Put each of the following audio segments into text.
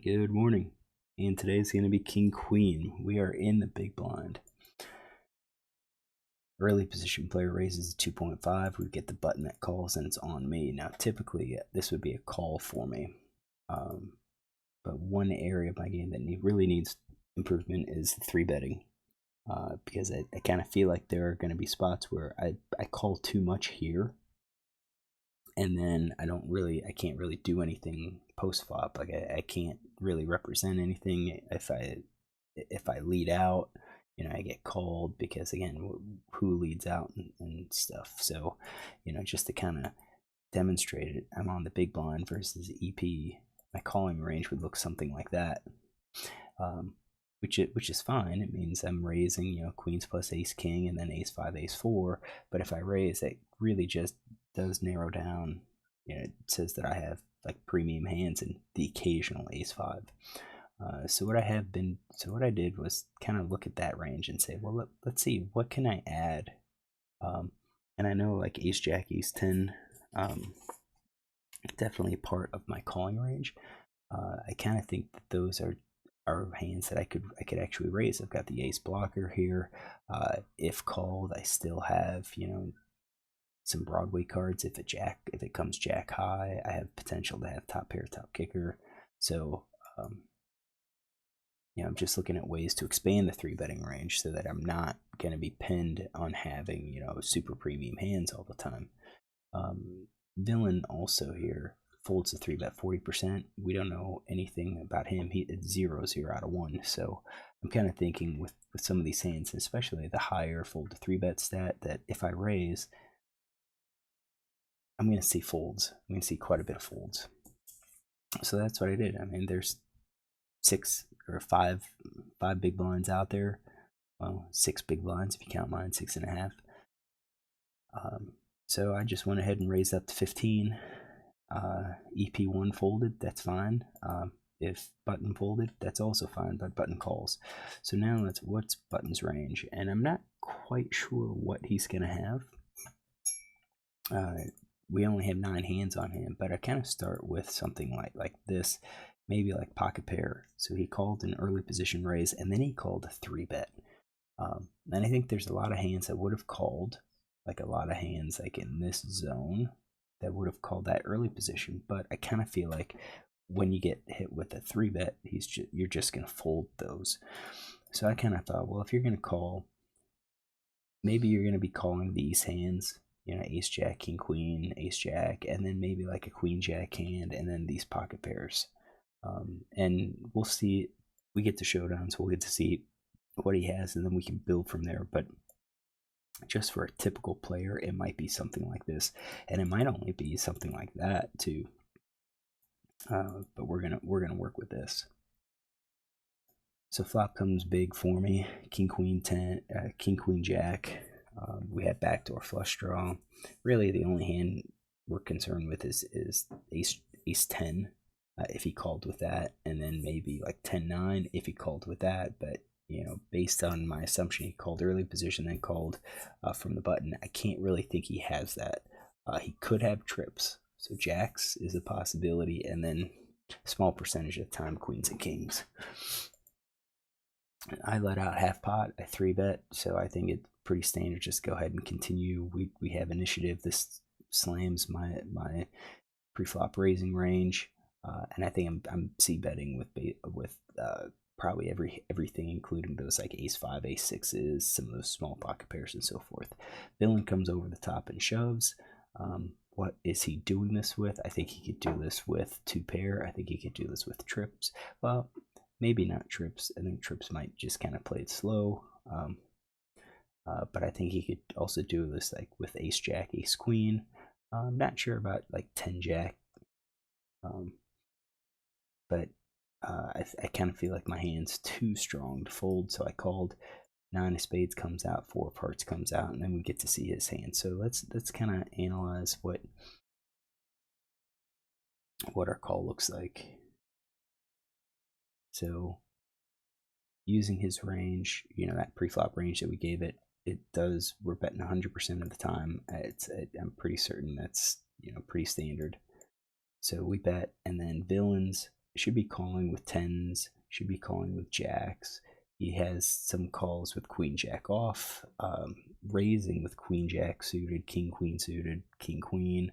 Good morning. And today's going to be King Queen. We are in the big blind. Early position player raises 2.5. We get the button that calls and it's on me. Now, typically, this would be a call for me. But one area of my game that really needs improvement is 3-betting. Because I kind of feel like there are going to be spots where I call too much here. And then I can't really do anything post flop. Like I can't really represent anything if I lead out. I get called because again, who leads out and stuff. So, just to kind of demonstrate it, I'm on the big blind versus EP. My calling range would look something like that, which is fine. It means I'm raising, queens plus ace king and then ace five, ace four. But if I raise, it really just does narrow down. It says that I have like premium hands and the occasional ace five. So what I did was kind of look at that range and say, well, let's see, what can I add? And I know like ace jack, ace 10, definitely part of my calling range. I kind of think that those are hands that I could actually raise. I've got the ace blocker here. If called, I still have some Broadway cards. If it comes jack high, I have potential to have top pair, top kicker. So I'm just looking at ways to expand the 3-betting range so that I'm not going to be pinned on having super premium hands all the time. Villain also here folds the 3-bet 40%. We don't know anything about him. It's 0 out of 1. So I'm kind of thinking with some of these hands, especially the higher fold to 3-bet stat, that if I raise, I'm going to see folds. I'm going to see quite a bit of folds. So that's what I did. I mean, there's 6 or 5 big blinds out there. Well, 6 big blinds if you count mine, 6.5. So I just went ahead and raised up to 15. EP1 folded, that's fine. If button folded, that's also fine, but button calls. So now what's button's range? And I'm not quite sure what he's going to have. We only have 9 hands on him, but I kind of start with something like this, maybe like pocket pair. So he called an early position raise, and then he called a 3-bet. And I think there's a lot of hands that would have called, like a lot of hands like in this zone that would have called that early position. But I kind of feel like when you get hit with a 3-bet, you're just going to fold those. So I kind of thought, well, if you're going to call, maybe you're going to be calling these hands. Ace jack, king queen, ace jack, and then maybe like a queen jack hand, and then these pocket pairs. And we'll see. We get to showdowns, we'll get to see what he has, and then we can build from there. But just for a typical player, it might be something like this, and it might only be something like that too. But we're gonna work with this. So flop comes big for me. King queen 10, king queen jack. We have backdoor flush draw. Really, the only hand we're concerned with is ace 10 if he called with that, and then maybe like 10-9 if he called with that. But based on my assumption, he called early position, then called from the button. I can't really think he has that. He could have trips, so jacks is a possibility, and then small percentage of the time queens and kings. I let out half pot. I 3-bet, so I think it's pretty standard. Just go ahead and continue. We have initiative. This slams my pre-flop raising range, and I think I'm c-betting with probably everything, including those like ace 5, ace 6s, some of those small pocket pairs, and so forth. Villain comes over the top and shoves. What is he doing this with? I think he could do this with 2 pair. I think he could do this with trips. Well, maybe not trips. I think trips might just kind of play it slow. But I think he could also do this like with ace jack, ace queen. I'm not sure about like 10 jack. But I kind of feel like my hand's too strong to fold, so I called. 9 of spades comes out, 4 of hearts comes out, and then we get to see his hand. So let's kind of analyze what our call looks like. So using his range, that pre-flop range that we gave it, we're betting 100% of the time. I'm pretty certain that's pretty standard. So we bet, and then villains, should be calling with tens, should be calling with jacks. He has some calls with queen jack off, raising with queen jack suited, king queen suited, king queen,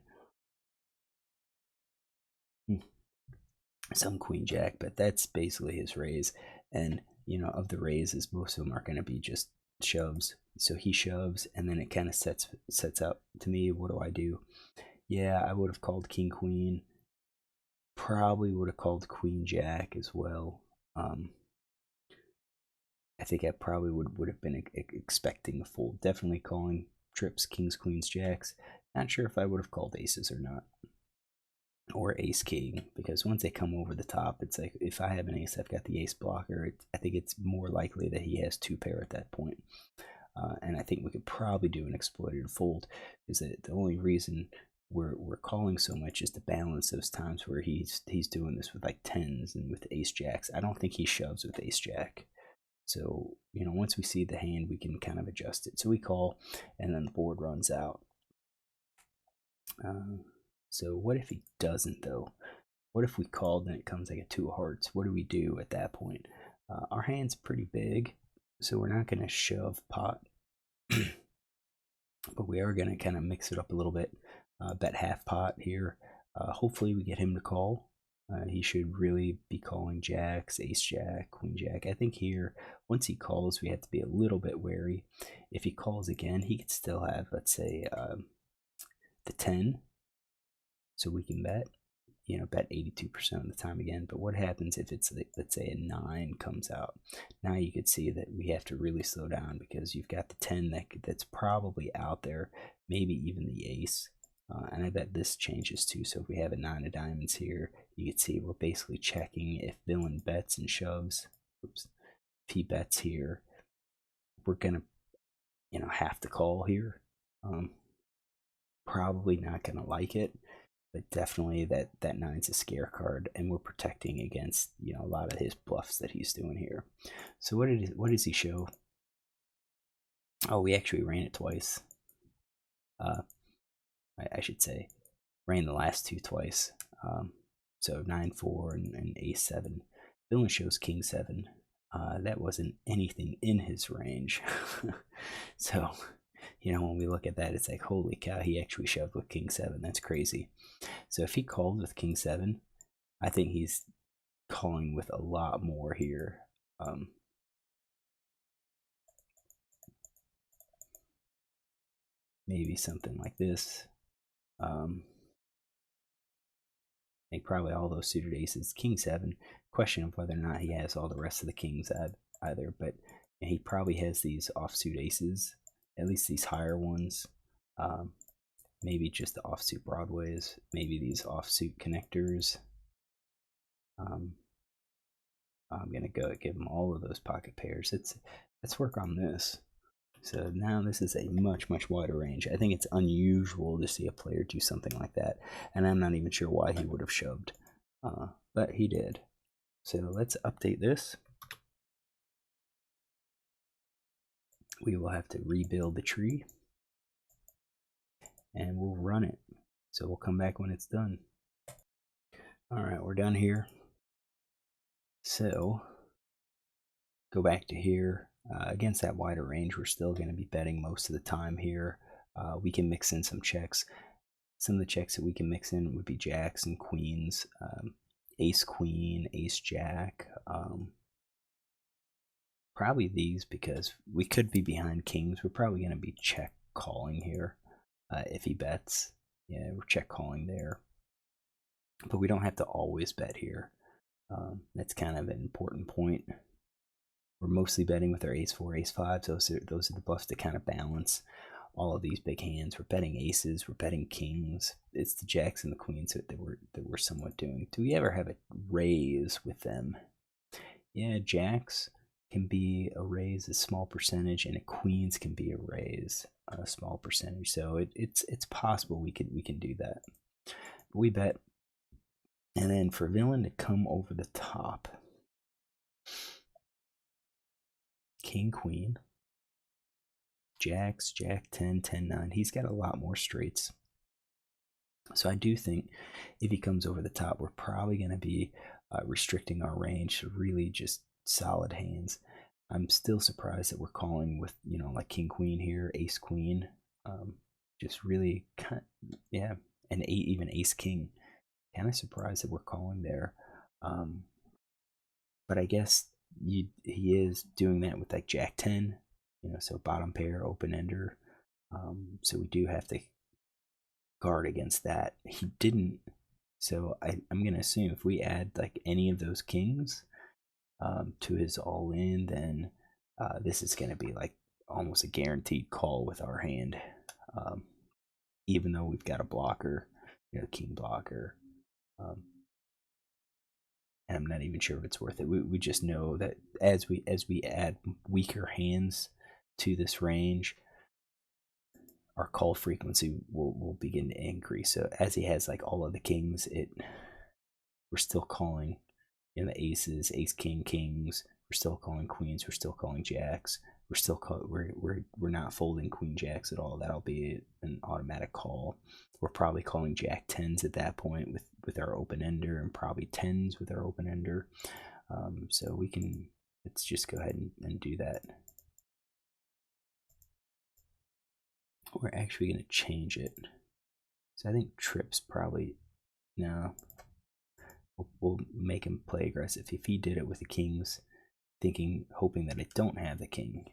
some queen jack, but that's basically his raise. And of the raises, most of them are going to be just shoves. So he shoves, and then it kind of sets up to me. What do I do? Yeah, I would have called king queen. Probably would have called queen jack as well. I think I probably would have been expecting a fold. Definitely calling trips, kings, queens, jacks. Not sure if I would have called aces or not. Or ace king, because once they come over the top, it's like if I have an ace, I've got the ace blocker. I think it's more likely that he has two pair at that point. And I think we could probably do an exploited fold, because the only reason we're calling so much is to balance those times where he's doing this with like tens and with ace jacks. I don't think he shoves with ace jack. So, once we see the hand, we can kind of adjust it. So we call, and then the board runs out. So what if he doesn't, though? What if we called and it comes like a two of hearts? What do we do at that point? Our hand's pretty big, so we're not going to shove pot. But we are going to kind of mix it up a little bit. Bet half pot here. Hopefully we get him to call. He should really be calling jacks, ace jack, queen jack. I think here, once he calls, we have to be a little bit wary. If he calls again, he could still have, let's say, the 10. So we can bet 82% of the time again. But what happens if it's, let's say, a 9 comes out? Now you could see that we have to really slow down, because you've got the 10 that's probably out there, maybe even the ace. And I bet this changes too. So if we have a 9 of diamonds here, you can see we're basically checking if villain bets and shoves. Oops. If he bets here, we're gonna, have to call here. Probably not gonna like it, but definitely that 9's a scare card, and we're protecting against a lot of his bluffs that he's doing here. So what does he show? Oh, we actually ran it twice. I should say, ran the last two twice. So 9-4 and ace-7. Villain shows king-7. That wasn't anything in his range. So, when we look at that, it's like, holy cow, he actually shoved with king-7. That's crazy. So if he called with king-7, I think he's calling with a lot more here. Maybe something like this. I think probably all those suited aces. King-7. Question of whether or not he has all the rest of the kings either, but he probably has these offsuit aces, at least these higher ones. Maybe just the offsuit broadways. Maybe these offsuit connectors. I'm gonna go give him all of those pocket pairs. Let's work on this. So now this is a much wider range. I think it's unusual to see a player do something like that, and I'm not even sure why he would have shoved, but he did. So let's update this. We will have to rebuild the tree, and we'll run it. So we'll come back when it's done. All right, we're done here. So go back to here. Against that wider range, we're still going to be betting most of the time here. We can mix in some checks. Some of the checks that we can mix in would be jacks and queens, ace queen, ace jack. Probably these, because we could be behind kings. We're probably going to be check calling here if he bets. Yeah, we're check calling there. But we don't have to always bet here. That's kind of an important point. We're mostly betting with our ace-4, ace-5. Those are the bluffs that kind of balance all of these big hands. We're betting aces. We're betting kings. It's the jacks and the queens that we're somewhat doing. Do we ever have a raise with them? Yeah, jacks can be a raise, a small percentage, and a queens can be a raise, a small percentage. So it's possible we can do that. But we bet, and then for villain to come over the top. King, queen, jacks, jack 10, 10, 9. He's got a lot more straights. So I do think if he comes over the top, we're probably going to be restricting our range to really just solid hands. I'm still surprised that we're calling with, like king queen here, ace queen, just really kind of, yeah, and even ace king. Kind of surprised that we're calling there, but I guess he is doing that with like jack 10, so bottom pair, open ender. So we do have to guard against that. He didn't, so I'm gonna assume if we add like any of those kings to his all in, then this is gonna be like almost a guaranteed call with our hand, even though we've got a blocker, king blocker. And I'm not even sure if it's worth it. We just know that as we add weaker hands to this range, our call frequency will begin to increase. So as he has like all of the kings, we're still calling the aces, ace king, kings. We're still calling queens. We're still calling jacks. We're not folding queen jacks at all. That'll be an automatic call. We're probably calling jack tens at that point with our open ender, and probably tens with our open ender. So let's just go ahead and do that. We're actually going to change it. So I think trips probably, no. We'll make him play aggressive. If he did it with the kings, hoping that I don't have the king.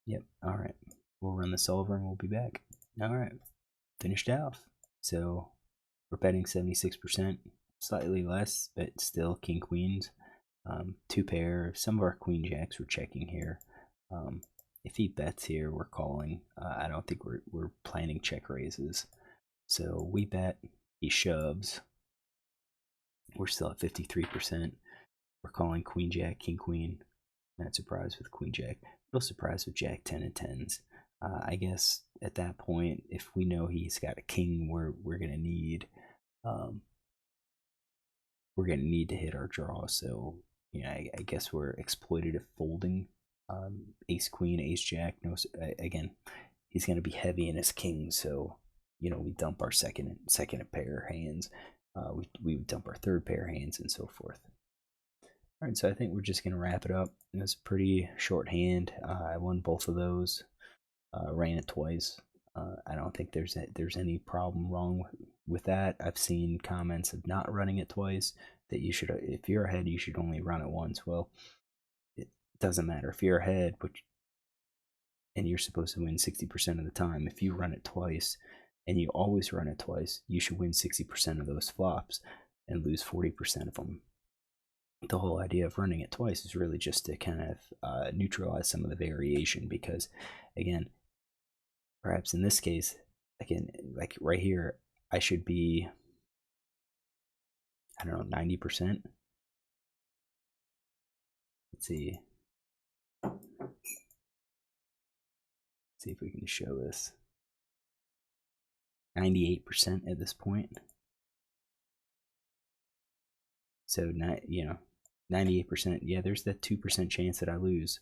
Yep, alright. We'll run the solver and we'll be back. Alright, finished off. So we're betting 76%, slightly less, but still king queens. Two pair. Some of our queen jacks we're checking here. If he bets here, we're calling. I don't think we're planning check raises. So we bet, he shoves. We're still at 53%. We're calling queen jack, king queen. Not surprised with queen jack. Real surprised with jack 10 and tens. I guess at that point, if we know he's got a king, we're gonna need to hit our draw. So I guess we're exploitative folding. Ace queen, ace jack. No, again, he's gonna be heavy in his king. So we dump our second pair hands. We dump our third pair hands and so forth. All right, so I think we're just gonna wrap it up. It was a pretty short hand. I won both of those. Ran it twice. I don't think there's any problem wrong with that. I've seen comments of not running it twice, that you should, if you're ahead, you should only run it once. Well, it doesn't matter if you're ahead, and you're supposed to win 60% of the time. If you run it twice, and you always run it twice, you should win 60% of those flops and lose 40% of them. The whole idea of running it twice is really just to kind of neutralize some of the variation, because again, perhaps in this case, again, like right here, I should be, I don't know, 90%. Let's see. Let's see if we can show this. 98% at this point. So, 98%. Yeah, there's that 2% chance that I lose.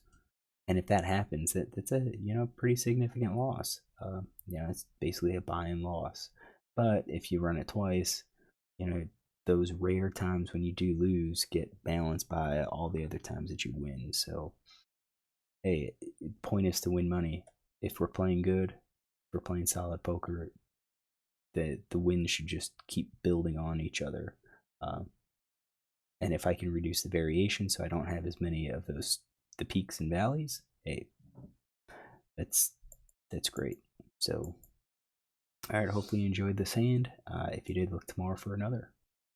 And if that happens, that's a pretty significant loss. It's basically a buy and loss. But if you run it twice, those rare times when you do lose get balanced by all the other times that you win. So, hey, point is to win money. If we're playing good, if we're playing solid poker, the wins should just keep building on each other. And if I can reduce the variation so I don't have as many of the peaks and valleys, hey, that's great. So, all right, hopefully you enjoyed this hand. If you did, look tomorrow for another.